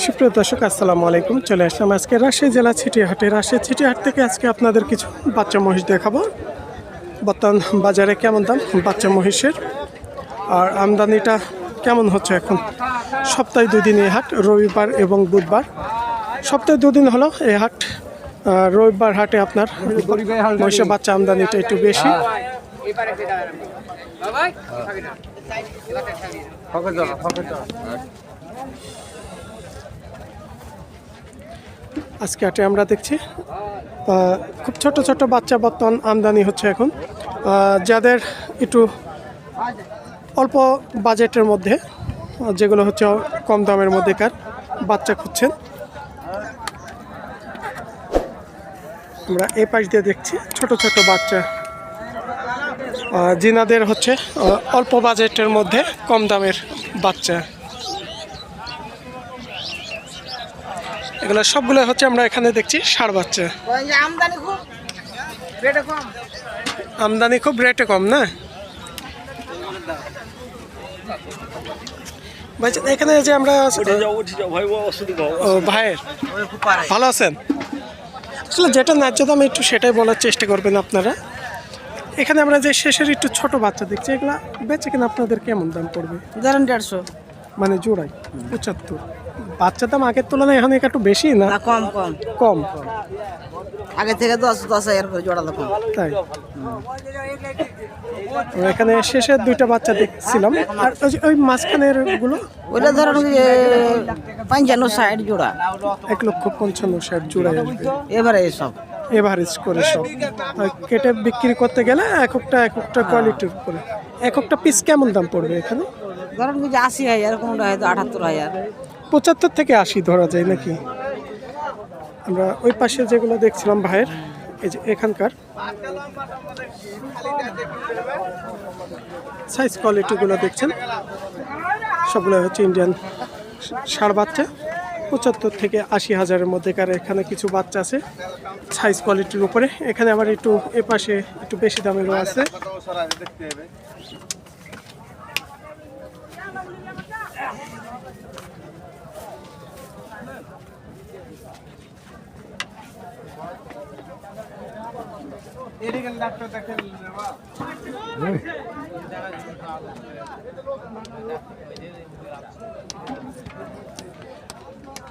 সুপ্রিয় দর্শক, আসসালামু আলাইকুম। চলে আসলাম আজকে রাজশাহী জেলা ছিটিহাটে। রাজশাহী ছিটিহাট থেকে আজকে আপনাদের কিছু বাচ্চা মহিষ দেখাবো। বর্তমান বাজারে কেমন দাম বাচ্চা মহিষের, আর আমদানিটা কেমন হচ্ছে এখন। সপ্তাহে 2 দিন এই হাট, রবিবার এবং বুধবার। সপ্তাহে 2 দিন হলো এই হাট। রবিবার হাটে আপনার মহিষের বাচ্চা আমদানিটা একটু বেশি। আজকে হাটে আমরা দেখছি খুব ছোট ছোট বাচ্চা বর্তমান আমদানি হচ্ছে এখন। যাদের একটু অল্প বাজেটের মধ্যে, যেগুলো হচ্ছে কম দামের মধ্যেকার বাচ্চা খুঁজছেন, আমরা এই পাশ দিয়ে দেখছি ছোট ছোট বাচ্চা। জিনাদের হচ্ছে অল্প বাজেটের মধ্যে কম দামের বাচ্চা। এগুলো সবগুলো হচ্ছে আমরা এখানে দেখছি ষাঁড় বাচ্চা। আমদানি খুব রেটে কম না ভাই? এখানে যে আমরা ভাইয়ের ভালো আছেন, আসলে যেটা ন্যায্য দাম একটু সেটাই বলার চেষ্টা করবেন আপনারা। এখানে আমরা যে শেষের একটু ছোট বাচ্চা দেখছি, এগুলা বেচে কিনা আপনাদের কেমন দাম পড়বে? ধরেন 150, মানে জোড়াই 75। বাচ্চা দাম আগের তুলনায় এখন একটু বেশি না? কম কম কম আগে থেকে 10,000 করে জোড়া কম। তাই এখানে শেষের 2টা বাচ্চা দেখছিলাম, আর ওই মাঝখানের গুলো ওইটা ধরেন 55-60 জোড়া, 1,55,60 জোড়াই আসবে এবারে সব এভারেজ করে সব। আর কেটে বিক্রি করতে গেলে এক একটা কোয়ালিটির উপরে এক একটা পিস কেমন দাম পড়বে এখানে? ধরেন 80,000, কোনটা হয়তো 78,000। 75 থেকে 80 ধরা যায় নাকি? আমরা ওই পাশে যেগুলো দেখছিলাম ভাইয়ের, এই যে এখানকার সাইজ কোয়ালিটিগুলো দেখছেন, সবগুলো হচ্ছে ইন্ডিয়ান ষাঁড় বাচ্চা। 75 থেকে 80,000-এর মধ্যেকার এখানে কিছু বাচ্চা আছে সাইজ কোয়ালিটির উপরে। এখানে আবার একটু এ পাশে একটু বেশি দামেরও আছে।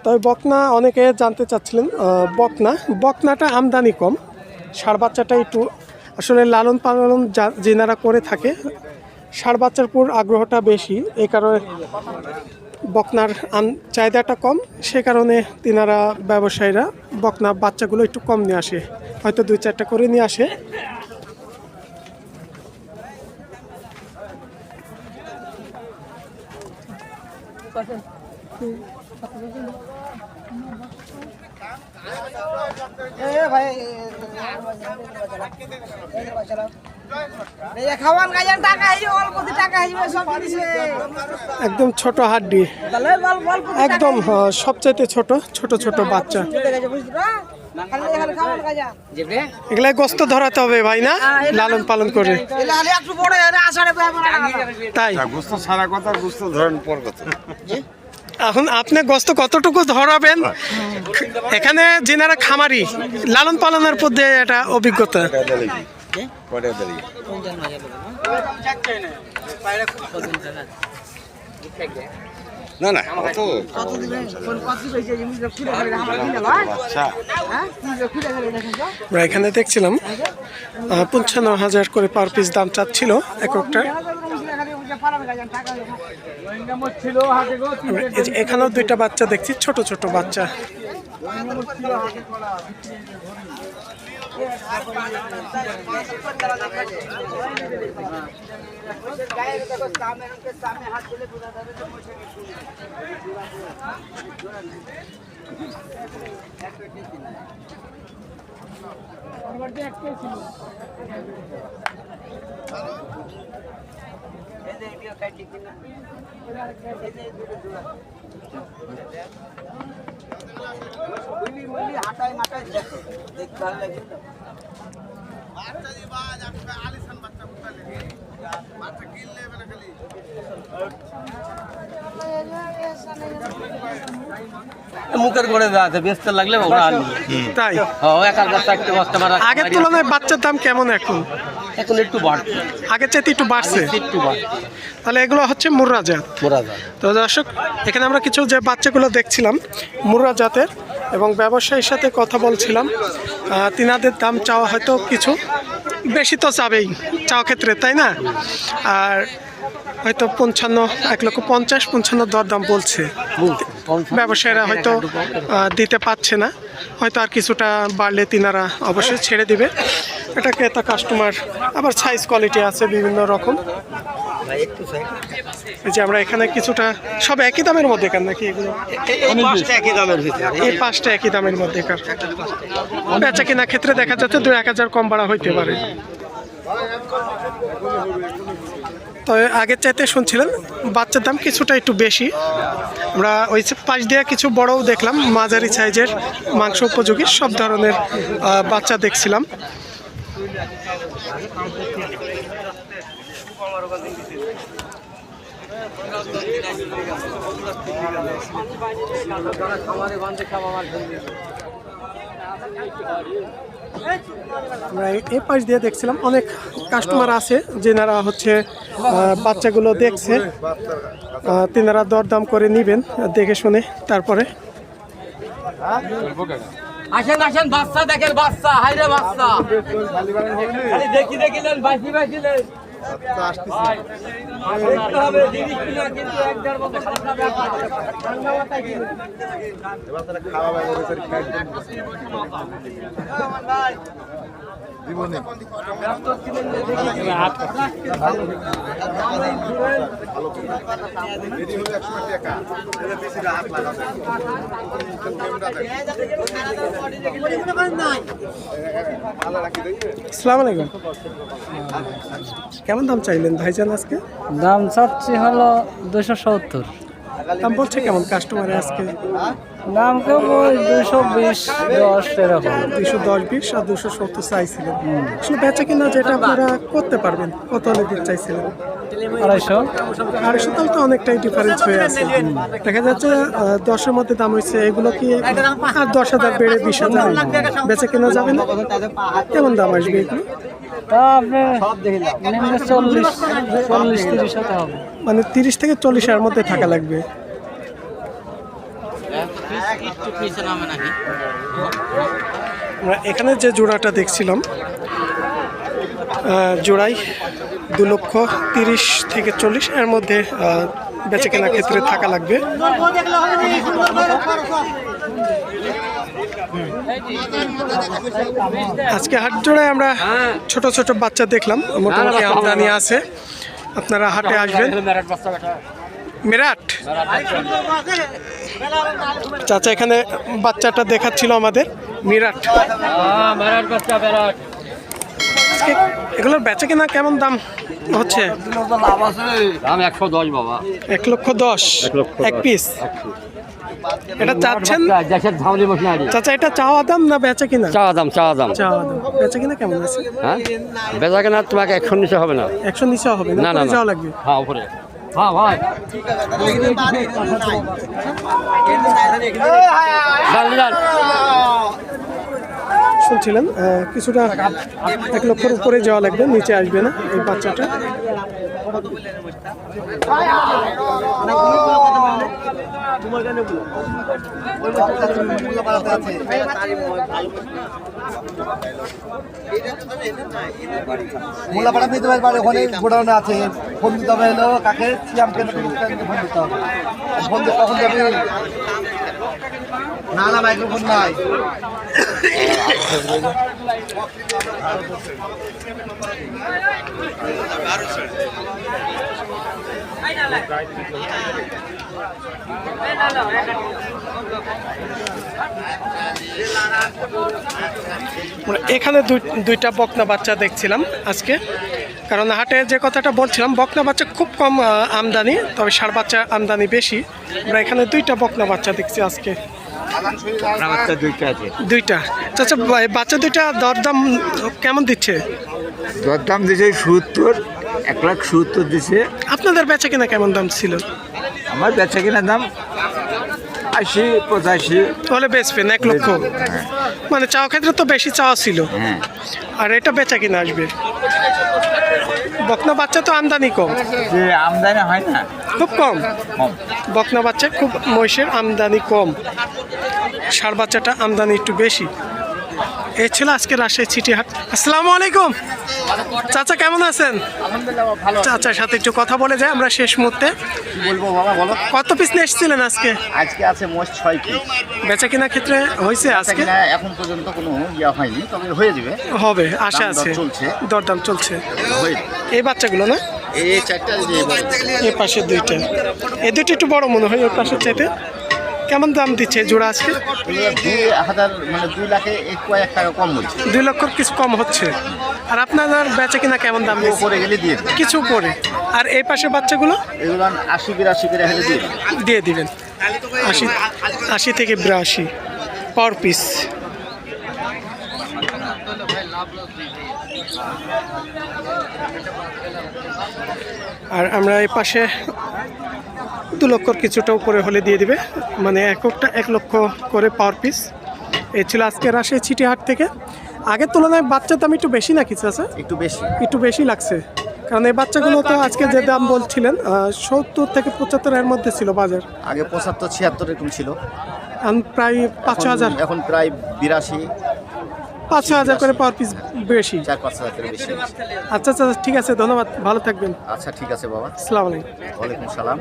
তবে বকনা অনেকে জানতে চাচ্ছিলেন, বকনাটা আমদানি কম, ষাঁড় বাচ্চাটা একটু আসলে লালন পালন যেনারা করে থাকে ষাঁড় বাচ্চার উপর আগ্রহটা বেশি। এই কারণে বকনার চাহিদাটা কম, সে কারণে তিনারা ব্যবসায়ীরা বকনা বাচ্চাগুলো একটু কম নিয়ে আসে, হয়তো 2-4টা করে নিয়ে আসে। একদম ছোট হাড্ডি, একদম সবচাইতে ছোট ছোট ছোট বাচ্চা। এগুলাই গোস্ত ধরাতে হবে ভাই, না লালন পালন করে? তাই গোস্ত সারা কথা, গোস্ত ধরেন পর কথা। এখন আপনি গোস্ত কতটুকু ধরাবেন? এখানে যেনারা খামারি লালন পালনের পদ্ধতি এটা অভিজ্ঞতা। না না, আমরা এখানে দেখছিলাম 55,000 করে পার পিস দাম চাচ্ছিল একটা। এখানেও 2টা বাচ্চা দেখছি, ছোট ছোট বাচ্চা। মুখের করে দেওয়া আছে, বেচতে লাগলে ওরা আনবে। তাই এক হাজার 4টে বস্তা মারা আগের তুলনায় বাচ্চার দাম কেমন এখন? এখন একটু বাড়ছে, আগের চাইতে একটু বাড়ছে। একটু বাড়ছে। তাহলে এগুলো হচ্ছে মুর্রা জাত। মোরা যায় তো দর্শক, এখানে আমরা কিছু যে বাচ্চাগুলো দেখছিলাম মুর্রা জাতের, এবং ব্যবসায়ীর সাথে কথা বলছিলাম। তিনাদের দাম চাওয়া হয়তো কিছু বেশি তো চাবেই চাওয়া ক্ষেত্রে, তাই না? আর হয়তো 1,50,000 দরদাম বলছে। ব্যবসায়ীরা হয়তো দিতে পারছে না, হয়তো আর কিছুটা বাড়লে তিনারা অবশ্যই ছেড়ে দিবে। এটা ক্রেতা কাস্টমার, আবার সাইজ কোয়ালিটি আছে বিভিন্ন রকম। এই যে আমরা এখানে কিছুটা সব একই দামের মধ্যে কার নাকি এগুলো? একই দামের ভিতরে। এই 5টা একই দামের মধ্যে কার। বেচা কেনার ক্ষেত্রে দেখা যাচ্ছে 2-1,000 কম বাড়া হইতে পারে। তো আগের চাইতে শুনছিলেন বাচ্চার দাম কিছুটা একটু বেশি। আমরা ওই পাশ দিয়ে কিছু বড়ও দেখলাম, মাঝারি সাইজের মাংস উপযোগী সব ধরনের বাচ্চা দেখছিলাম। আমরা এই পাশ দিয়ে দেখছিলাম অনেক কাস্টমার আছে যেনারা হচ্ছে বাচ্চাগুলো দেখছে, তিনারা দরদাম করে নিবেন দেখে শুনে। তারপরে আসেন আসেন, বাচ্চা দেখেন, বাচ্চা হাইরে বাচ্চা খালি দেখি দেখিলেন, বাসি বাসিলেন হবে জিনিস কিনা, কিন্তু 1-1.5 বছর ঠান্ডা ব্যাপার, ঠান্ডা মাথায় কিনে আসসালামু আলাইকুম। কেমন দাম চাইলেন ভাইজান আজকে? দাম চাচ্ছি হলো 270। দাম বলছে কেমন কাস্টমারে আজকে? দাম কেউ ওই 220-10 এরকম। 210-20 আর 270 চাইছিলেন। আসলে বেচা কিনা যেটা আপনারা করতে পারবেন কত হলে দিতে চাইছিলেন? 250। তাহলে তো অনেকটাই ডিফারেন্স হয়ে আছে। দেখা যাচ্ছে 10-এর মধ্যে দাম হয়েছে, এগুলো কি আর 10,000 বেড়ে 20,000 বেচা কেনা যাবে না? কেমন দাম আসবে এগুলো? তা আপনি নিম্ন 40-30 হতে হবে। মানে 30 থেকে 40-এর মধ্যে থাকা লাগবে। আমরা এখানে যে জোড়াটা দেখছিলাম, জোড়াই 2,30,000 থেকে 40 এর মধ্যে বেচা কেনার ক্ষেত্রে থাকা লাগবে। আজকে হাট জোড়ায় আমরা ছোট ছোট বাচ্চা দেখলাম, মোটামুটি আমদানি আছে। আপনারা হাটে আসবেন। মেরাট চাচা এখানে বাচ্চাটা দেখাচ্ছিল আমাদের, মিরাট। আজকে এগুলোর বেচা কেনা কেমন দাম হচ্ছে? দাম 110 বাবা, 1,10,000 এক পিস। এটা চাচ্ছেন দেশের ঝাউলি মশলা চাচা? এটা চাওয়া দাম না বেচা কিনা? চাওয়া দাম, চাওয়া দাম। চাওয়া দাম। বেচা কিনা কেমন আছে? হ্যাঁ, বেচা কেনা তোমাকে 100 নিচে হবে না। 100 নিচে হবে না? না না, যাওয়া লাগবে। হ্যাঁ উপরে। হ্যাঁ ভাই, শুনছিলেন কিছুটা 1 লক্ষের উপরে যাওয়া লাগবে, নিচে আসবে না এই বাচ্চাটা। মোল্লাপাড়া নিতে পারে, ওখানে গোডাউনে আছে। ফোন দিতে হবে, হলো কাকে সিয়াম কেন ফোন দিতে হবে। ফোন দিয়ে কখন যাবে? না না, মাইক্রোফোন নাই। এখানে দুইটা বকনা বাচ্চা দেখছিলাম আজকে, কারণ হাটে যে কথাটা বলছিলাম বকনা বাচ্চা খুব কম আমদানি, তবে ষাঁড় বাচ্চা আমদানি বেশি। আমরা এখানে দুইটা বকনা বাচ্চা দেখছি আজকে। দুইটা আচ্ছা, বাচ্চা দুইটা দরদাম কেমন দিচ্ছে? দরদাম দিছে 70, 1,70,000 দিছে। আপনাদের বেচা কিনা কেমন দাম ছিল? আমার বেচা কিনা দাম 80 85। তাহলে বেচবেন 1 লক্ষ, মানে চাওয়া ক্ষেত্রে তো বেশি চাওয়া ছিল, হ্যাঁ আর এটা বেচা কিনা আসবে। বকনা বাচ্চা তো আমদানি কম, যে আমদানি হয় না খুব কম। কম। বকনা বাচ্চা খুব, মহিষের আমদানি কম, ষাঁড় বাচ্চাটা আমদানি একটু বেশি। এই ছিল আজকে রাজশাহী চিটি হাট। আসসালামু আলাইকুম চাচা, কেমন আছেন? চাচার সাথে একটু কথা বলে যায় আমরা শেষ মুহূর্তে। বলবো বাবা বলো। কত পিস নিয়ে এসেছিলেন আজকে? আজকে আছে মোট 6 পিস। বেচা কিনা ক্ষেত্রে হয়েছে আজকে? এখন পর্যন্ত কোনো ইয়া হয়নি, তবে হয়ে যাবে। হবে, আশা দাম দর আছে, চলছে। দরদাম চলছে। হয়ে এই বাচ্চাগুলো না, এই 4টা এই পাশের দুইটা, এই দুইটা একটু বড় মনে হয় ওই পাশের চাইতে। কেমন দাম দিচ্ছে জোড়া আজকে? 2000 মানে 2 লাখে 1 টাকা কম বলছে। 2 লক্ষর কিছু কম হচ্ছে। আর আপনাদের বেচা কিনা কেমন দাম দিচ্ছে? উপরে গেলে দিয়ে দেবে। কিছু করে। আর এই পাশের বাচ্চাগুলো এগুলো 80 82 করে হলে দিয়ে দেবে। দিয়ে দিবেন। 80 থেকে 82 পার পিস। আর আমরা এই পাশে 2 লক্ষর কিছুটা উপরে হলে দিয়ে দিবে, মানে একটা 1 লক্ষ করে পার পিস। এই ছিল আজকে রাজশাহী চিটি হাট থেকে। আগের তুলনায় বাচ্চার দাম একটু বেশি না কিছু আছে? একটু বেশি। একটু বেশি লাগছে, কারণ এই বাচ্চাগুলো তো আজকে যে দাম বলছিলেন 70 থেকে 75 এর মধ্যে ছিল বাজার। আগে 75 76 এরকম ছিল, প্রায় 5-6 এখন প্রায় 82 5-6 করে পার পিস বেশি। 4-5 হাজার করে বেশি। আচ্ছা আচ্ছা, ঠিক আছে, ধন্যবাদ, ভালো থাকবেন। আচ্ছা ঠিক আছে বাবা, আসসালামু আলাইকুম। ওয়ালাইকুম সালাম।